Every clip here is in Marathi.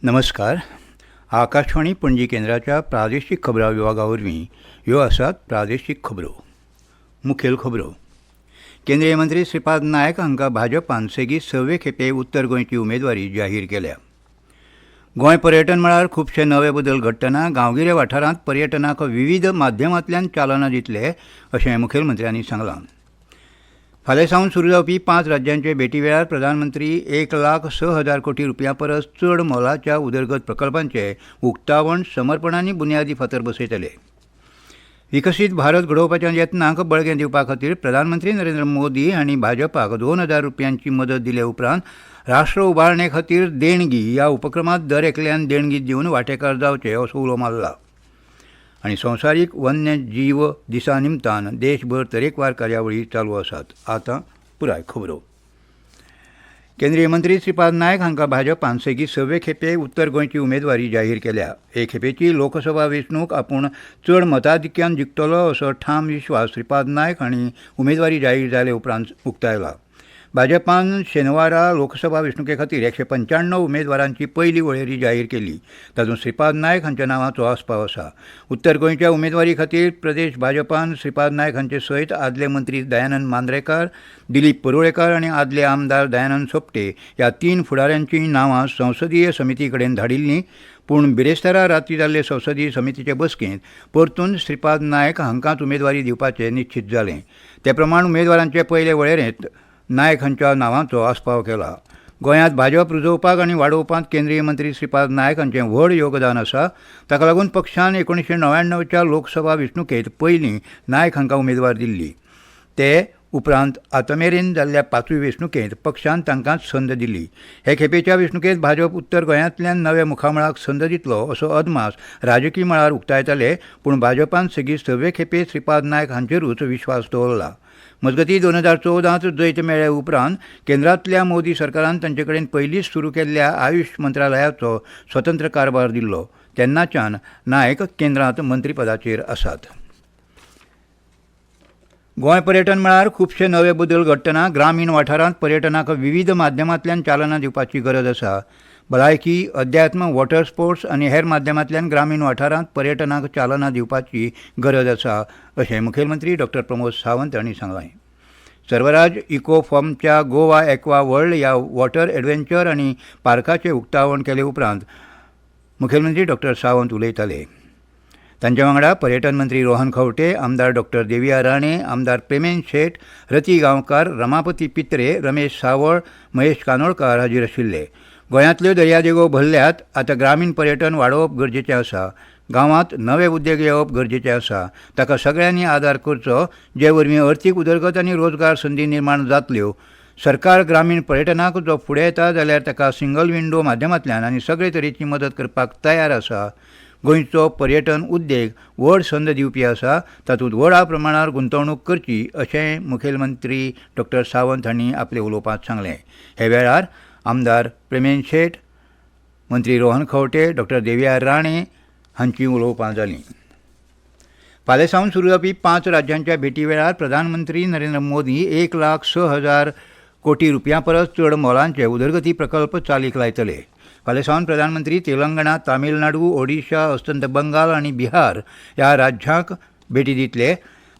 नमस्कार. आकाशवाणी पणजी केंद्राच्या प्रादेशीक खबरां विभागावरवीं ह्यो आसात प्रादेशीक खबरो. मुखेल खबरो. केंद्रीय मंत्री श्रीपाद नायक हांकां भाजपान सेगीत 6वे खेपे उत्तर गोंयची उमेदवारी जाहीर केल्या. गोंय पर्यटन मळार खुबशे नवे बदल घडटना गांवगिऱ्या वाठारांत पर्यटनाक विविध माध्यमांतल्यान चालना दितले अशें मुखेलमंत्र्यांनी सांगलां. फाल्यां सावन सुरू जावपी 5 राज्यांचे भेटी वेळार प्रधानमंत्री 1,06,000 कोटी रुपयां परस चड मोलाच्या उदरगत प्रकल्पांचे उक्तावण समर्पण आनी बुन्यादी फातर बसयतले. विकसीत भारत घडोवपाच्या यत्नांक बळगें दिवपा खातीर प्रधानमंत्री नरेंद्र मोदी हांणी भाजपाक 2,000 रुपयांची मदत दिले उपरांत राष्ट्र उबारणे खातीर देणगी ह्या उपक्रमांत दर एकल्यान देणगी दिवन वांटेकार जावचे असो उलो मारला. आनी संवसारीक वन्यजीव दिसा निमतान देशभर तरेकवार कार्यावळी चालू आसात. आतां पुराय खबरो. केंद्रीय मंत्री श्रीपाद नायक हांकां भाजपान सेगीत 6वे खेपे उत्तर गोंयची उमेदवारी जाहीर केल्या. हे खेपेची लोकसभा वेंचणूक आपूण चड मताधिक्यान जिखतलो असो ठाम विश्वास श्रीपाद नायक हांणी उमेदवारी जाहीर जाले उपरांत उक्तायला. भाजपान शेनवारा लोकसभा वेंचणुके खातीर 195 उमेदवारांची पयली वळेरी जाहीर केली. तातूंत श्रीपाद नायक हांच्या नांवाचो आस्पाव आसा. उत्तर गोंयच्या उमेदवारी खातीर प्रदेश भाजपान श्रीपाद नायक हांचे सयत आदले मंत्री दयानंद मांद्रेकार, दिलीप परुळेकार आनी आदले आमदार दयानंद सोपटे ह्या 3 फुडाऱ्यांची नांवां संसदीय समिती कडेन धाडिल्लीं. पूण बिरेस्तारा राती जाल्ले संसदीय समितीचे बसकेंत परतून श्रीपाद नायक हांकांच उमेदवारी दिवपाचें निश्चित जालें. ते प्रमाण उमेदवारांचे पयले वळेरेंत नायक हांच्या नांवाचो आस्पाव केला. गोंयांत भाजप रुजोवपाक आनी वाडोवपांत केंद्रीय मंत्री श्रीपाद नायक हांचें व्हड योगदान आसा. ताका लागून पक्षान 1999च्या लोकसभा वेंचणुकेंत पयलीं नायक हांकां उमेदवार दिल्ली. ते उपरांत आतामेरेन जाल्ल्या 5वी वेंचणुकेंत पक्षान तांकांच संद दिली. हे खेपेच्या वेंचणुकेंत भाजप उत्तर गोंयांतल्यान नव्या मुखामळाक संद दितलो असो अदमास राजकी मळार उक्तायताले. पूण भाजपान सेगीत 6वे खेपे श्रीपाद नायक हांचेरूच विश्वास दवरला. मजगतीं 2014त जैत मेळ्ळे उपरांत केंद्रांतल्या मोदी सरकारान तांचे कडेन पयलींच सुरू केल्ल्या आयुष मंत्रालयाचो स्वतंत्र कारभार दिल्लो. तेन्नाच्यान नायक केंद्रांत मंत्रीपदाचेर आसात. गोंय पर्यटन मळार खुबशे नवे बदल घडटना ग्रामीण वाठारांत पर्यटनाक विविध माध्यमांतल्यान चालना दिवपाची गरज आसा. भलायकी, अध्यात्म, वॉटर स्पोर्ट्स आनी हेर माध्यमांतल्यान ग्रामीण वाठारांत पर्यटनाक चालना दिवपाची गरज आसा अशें मुखेलमंत्री डॉ प्रमोद सावंत हांणी सांगलें. सर्वराज इको फॉर्मच्या गोवा एक्वा वर्ल्ड ह्या वॉटर एडव्हेंचर आनी पार्काचें उक्तावण केले उपरांत मुखेलमंत्री डॉ सावंत उलयताले. तांचे वांगडा पर्यटन मंत्री रोहन खंवटे, आमदार डॉ देविया राणे, आमदार प्रेमेन शेट, रती गांवकार, रमापती पित्रे, रमेश सावळ, महेश कानोळकार हाजीर आशिल्ले. गोंयांतल्यो दर्यादेगो भरल्यात. आतां ग्रामीण पर्यटन वाडोवप गरजेचें आसा. गांवांत नवे उद्योग येवप गरजेचें आसा. ताका सगळ्यांनी आदार करचो, जे वरवीं अर्थीक उदरगत आनी रोजगार संदी निर्माण जातल्यो. सरकार ग्रामीण पर्यटनाक जो फुडें येता जाल्यार ताका सिंगल विंडो माध्यमांतल्यान आनी सगळे तरेची मदत करपाक तयार आसा. गोंयचो पर्यटन उद्देग व्हड संद दिवपी आसा. तातूंत व्हडा प्रमाणावर गुंतवणूक करची अशें मुखेलमंत्री डॉ सावंत हांणी आपल्या उलोवपांत सांगलें. हे वेळार आमदार प्रेमेन शेट, मंत्री रोहन खंवटे, डॉ देविया राणे हांची उलोवपां जालीं. फाल्यां सावन सुरू जावपी 5 राज्यांच्या भेटी वेळार प्रधानमंत्री नरेंद्र मोदी 1,06,000 कोटी रुपयां परस चड मोलांचे उदरगती प्रकल्प चालीक लायतले. फाल्यां सावन प्रधानमंत्री तेलंगणा, तामिळनाडू, ओडिशा, अस्तंत बंगाल आनी बिहार ह्या राज्यांक भेटी दितले.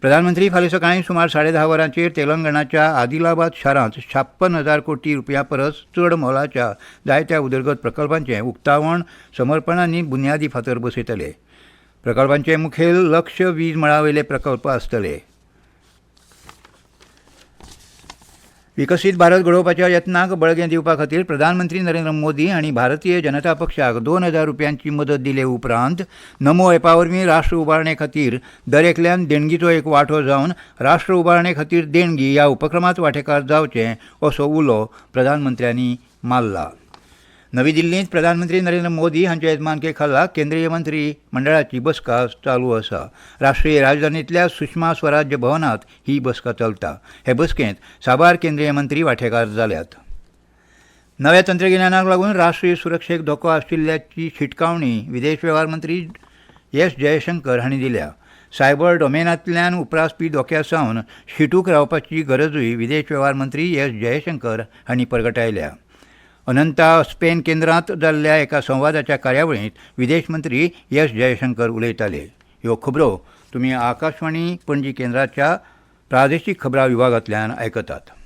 प्रधानमंत्री फाल्यां सकाळीं सुमार 10:30 वरांचेर तेलंगणाच्या आदिलाबाद शारांत 56,000 कोटी रुपयां परस चड मोलाच्या जायत्या उदरगत प्रकल्पांचें उक्तावण, समर्पण आनी बुन्यादी फातर बसयतले. प्रकल्पांचें मुखेल लक्ष वीज मळावयले प्रकल्प आसतले. विकसीत भारत घडोवपाच्या यत्नाक बळगें दिवपा खातीर प्रधानमंत्री नरेंद्र मोदी हांणी भारतीय जनता पक्षाक 2,000 रुपयांची मदत दिले उपरांत नमो एपा वरवीं राष्ट्र उबारणे खातीर दर एकल्यान देणगीचो एक वांटो जावन राष्ट्र उबारणे खातीर देणगी ह्या उपक्रमांत वांटेकार जावचें असो उलो प्रधानमंत्र्यांनी मारला. नवी दिल्लींत प्रधानमंत्री नरेंद्र मोदी हांच्या येजमानके खाला केंद्रीय मंत्री मंडळाची बसका चालू आसा. राष्ट्रीय राजधानींतल्या सुषमा स्वराज भवनांत ही बसका चलता. हे बसकेंत साबार केंद्रीय मंत्री वांटेकार जाल्यात. नव्या तंत्रगिन्यानाक लागून राष्ट्रीय सुरक्षेक धोको आशिल्ल्याची शिटकावणी विदेश वेव्हार मंत्री एस जयशंकर हांणी दिल्या. सायबर डोमेनांतल्यान उप्रासपी धोक्या सावन शिटूक रावपाची गरजूय विदेश वेव्हार मंत्री एस जयशंकर हांणी परगटायल्या. अनंता स्पेन केंद्रांत जाल्ल्या एका संवादाच्या कार्यावळींत विदेश मंत्री एस जयशंकर उलयताले. ह्यो खबरो तुमी आकाशवाणी पणजी केंद्राच्या प्रादेशीक खबरां विभागांतल्यान आयकतात.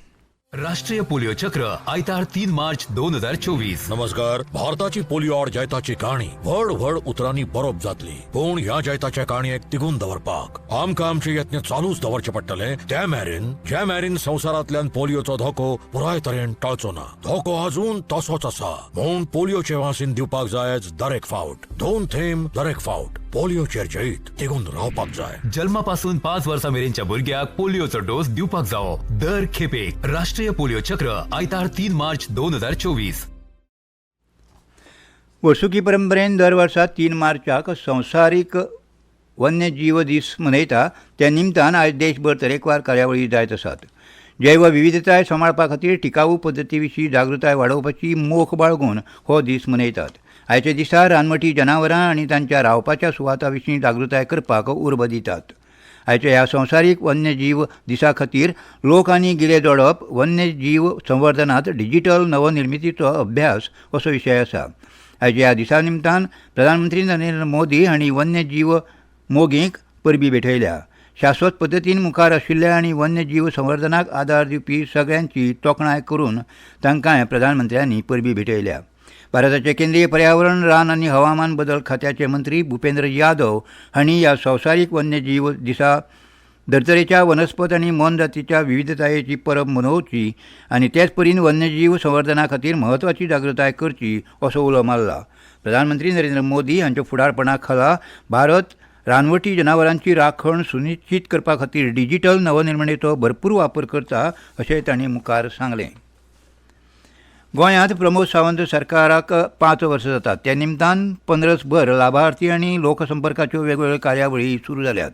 राष्ट्रीय पोलिओ चक्र आयतार 3 मार्च 2024. नमस्कार. भारताची पोलिओ आड जैताची काणी व्हड व्हड उतरांनी बरोवप जातली. पूण ह्या जैताच्या काणयेक तिगून दवरपाक आमकां आमचे यत्न चालूच दवरचे पडटले. त्या मेरेन संवसारांतल्यान पोलिओचो धोको पुराय तरेन टळचो ना. धोको अजून तसोच आसा. म्हूण पोलिओचे वासीन दिवपाक जायच दरेक फावट. 2 थेंब दरेक फावट. पोलिओचेर जैत तिगून रावपाक जाय. जल्मापासून 5 वर्सां मेरेनच्या भुरग्याक पोलिओचो डोस दिवपाक जावो. दर खेपेक राष्ट्रीय पोलिओ चक्र आयतार 3 मार्च 2024. वर्सुकी परंपरेन दर वर्सा 3 मार्चाक संवसारीक वन्यजीव दीस मनयता. त्या निमतान आयज देशभर तरेकवार कार्यावळी जायत आसात. जैव विविधताय सांबाळपा खातीर टिकाऊ पद्दती विशीं जागृताय वाडोवपाची मोख बाळगून हो दीस मनयतात. आयच्या दिसा रानवटी जनावरां आनी तांच्या रावपाच्या सुवातां विशीं जागृताय करपाक उर्बा दितात. आयच्या ह्या संवसारीक वन्यजीव दिसा खातीर लोक आनी गिरे जोडप वन्यजीव संवर्धनांत डिजिटल नवनिर्मितीचो अभ्यास असो विशय आसा. आयच्या ह्या दिसा निमतान प्रधानमंत्री नरेंद्र मोदी हांणी वन्यजीव मोगींक परबीं भेटयल्या. शाश्वत पद्दतीन मुखार आशिल्ल्या आनी वन्यजीव संवर्धनाक आदार दिवपी सगळ्यांची तोखणाय करून तांकांय प्रधानमंत्र्यांनी परबीं भेटयल्या. भारताचे केंद्रीय पर्यावरण, रान आनी हवामान बदल खात्याचे मंत्री भुपेंद्र यादव हांणी ह्या संवसारीक वन्यजीव दिसा धर्तरेच्या वनस्पत आनी मोन जातीच्या विविधतायेची परब मनोवची आनी तेच परीन वन्यजीव संवर्धना खातीर म्हत्वाची जागृताय करची असो उलो मारला. प्रधानमंत्री नरेंद्र मोदी हांच्या फुडारपणा खाला भारत रानवटी जनावरांची राखण सुनिश्चित करपा खातीर डिजिटल नवनिर्मितीचो भरपूर वापर करता अशें तांणी मुखार सांगलें. गोंयांत प्रमोद सावंत सरकाराक 5 वर्सां जातात. त्या निमतान 15 भर लाभार्थी आनी लोकसंपर्काच्यो वेगवेगळ्यो कार्यावळी सुरू जाल्यात.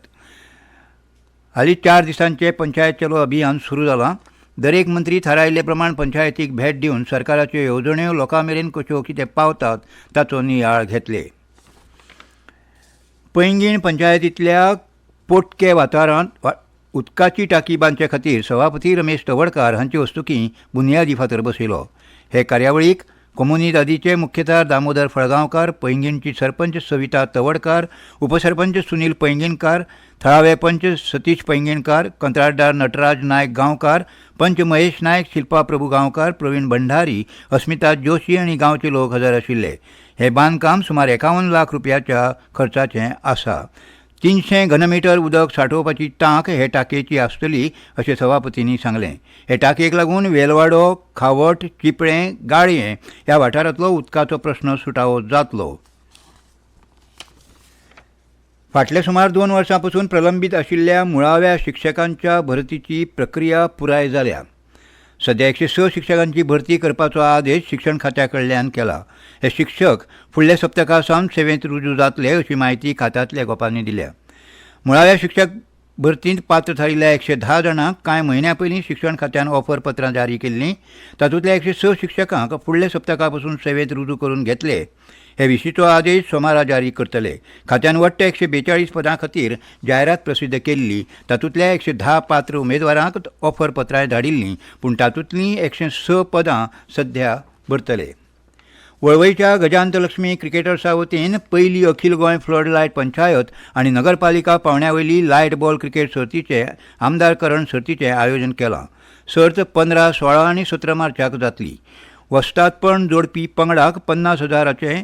हालीं 4 दिसांचें पंचायत चलो अभियान सुरू जालां. दरेक मंत्री थारायिल्ले प्रमाण पंचायतीक भेट दिवन सरकाराच्यो येवजण्यो लोकां मेरेन कश्यो कितें पावतात ताचो नियाळ घेतले. पैंगीण पंचायतींतल्या पोटके वाठारांत उदकाची टाकी बांदचे खातीर सभापती रमेश तवडकार हांचे हस्तुकीं बुनयादी फातर बसयलो. हे कार्यावळीक कोमुनिदादीचे मुख्यदार दामोदर फळगांवकार, पैंगीणची सरपंच सविता तवडकार, उपसरपंच सुनील पैंगीणकार, थळावे पंच सतीश पैंगीणकार, कंत्राटदार नटराज नायक गांवकार, पंच महेश नायक, शिल्पा प्रभू गांवकार, प्रवीण भंडारी, अस्मिता जोशी आनी गांवचे लोक हजर आशिल्ले. हे बांदकाम सुमार 51 लाख रुपयाच्या खर्चाचें आसा. 300 घनमीटर उदक सांठोवपाची टांक हे टाकयेची आसतली अशें सभापतींनी सांगलें. हे टाकयेक लागून वेलवाडो, खावट, चिपळें, गाळये ह्या वाठारांतलो उदकाचो प्रस्न सुटावो जातलो. फाटल्या सुमार 2 वर्सां पासून प्रलंबीत आशिल्ल्या मुळाव्या शिक्षकांच्या भरतीची प्रक्रिया पुराय जाल्या. सध्या 106 शिक्षकांची भरती करपाचो आदेश शिक्षण खात्या कडल्यान केला. हे शिक्षक फुडल्या सप्तका सावन सेवेंत रुजू जातले अशी माहिती खात्यांतल्या गोपांनी दिल्या. मुळाव्या शिक्षक भरतींत पात्र थारिल्ल्या 110 जाणांक कांय म्हयन्या पयलीं शिक्षण खात्यान ऑफर पत्रां जारी केल्लीं. तातूंतल्या 106 शिक्षकांक फुडल्या सप्तका पासून सेवेंत रुजू करून घेतले. हे विशींचो आदेश सोमारा जारी करतले. खात्यान वट्ट 142 पदां खातीर जायरात प्रसिद्ध केल्ली. तातूंतल्या 110 पात्र उमेदवारांक ऑफर पत्रां धाडिल्लीं, पूण तातूंतलीं 106 पदां सध्या भरतले. वळवयच्या गजांतलक्ष्मी क्रिकेटर्सा वतीन पयली अखील गोंय फ्लड लायट पंचायत आनी नगरपालिका पावंड्या वयली लायट बॉल क्रिकेट सर्तीचे आमदारकरण सर्तीचें आयोजन केलां. सर्त 15, 16 आनी 17 मार्चाक जातली. वस्तादपण जोडपी पंगडाक 50,000चे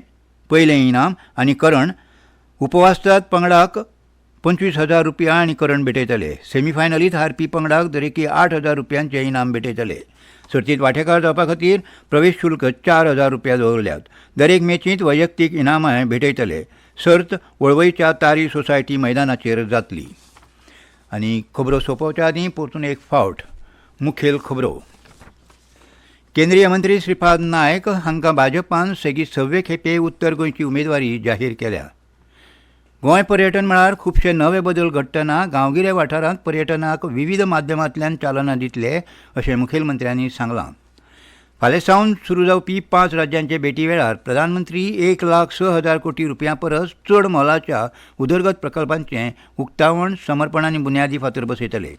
पयलें इनाम आनी करण, उपवास्ताद पंगडाक 25,000 रुपया आनी करण भेटयतले. सेमीफायनलींत हारपी पंगडाक दरेकी 8,000 रुपयांचे इनाम भेटयतले. सर्तींत वांटेकार जावपा खातीर प्रवेश शुल्क 4,000 रुपया दवरल्यात. दरेक मॅचींत वैयक्तीक इनामाय भेटयतले. सर्त वळवयच्या तारी सोसायटी मैदानाचेर जातली. आनी खबरो सोंपोवच्या आदीं परतून एक फावट मुखेल खबरो. केंद्रीय मंत्री श्रीपाद नायक हांकां भाजपान सेगीत 6वे खेपे उत्तर गोंयची उमेदवारी जाहीर केल्या. गोंय पर्यटन मळार खुबशे नवे बदल घडटना गांवगिऱ्या वाठारांत पर्यटनाक विविध माध्यमांतल्यान चालना दितले अशें मुखेलमंत्र्यांनी सांगलां. फाल्यां सावन सुरू जावपी 5 राज्यांचे भेटी वेळार प्रधानमंत्री 1,06,000 कोटी रुपयां परस चड मोलाच्या उदरगत प्रकल्पांचें उक्तावण, समर्पण आनी बुन्यादी फातर बसयतले.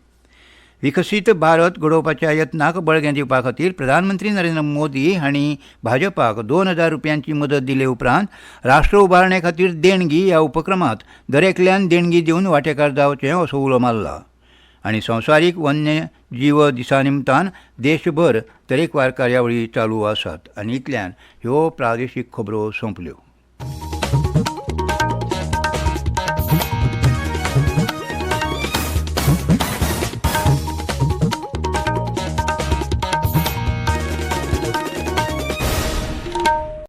विकसीत भारत घडोवपाच्या यत्नाक बळगें दिवपा खातीर प्रधानमंत्री नरेंद्र मोदी हांणी भाजपाक 2000 रुपयांची मदत दिले उपरांत राष्ट्र उबारणे खातीर देणगी ह्या उपक्रमांत दरेकल्यान देणगी दिवन वांटेकार जावचें असो उलो मारला. आनी संवसारीक वन्य जीव दिसा निमतान देशभर तरेकवार कार्यावळी चालू आसात. आनी इतल्यान ह्यो प्रादेशीक खबरो सोंपल्यो.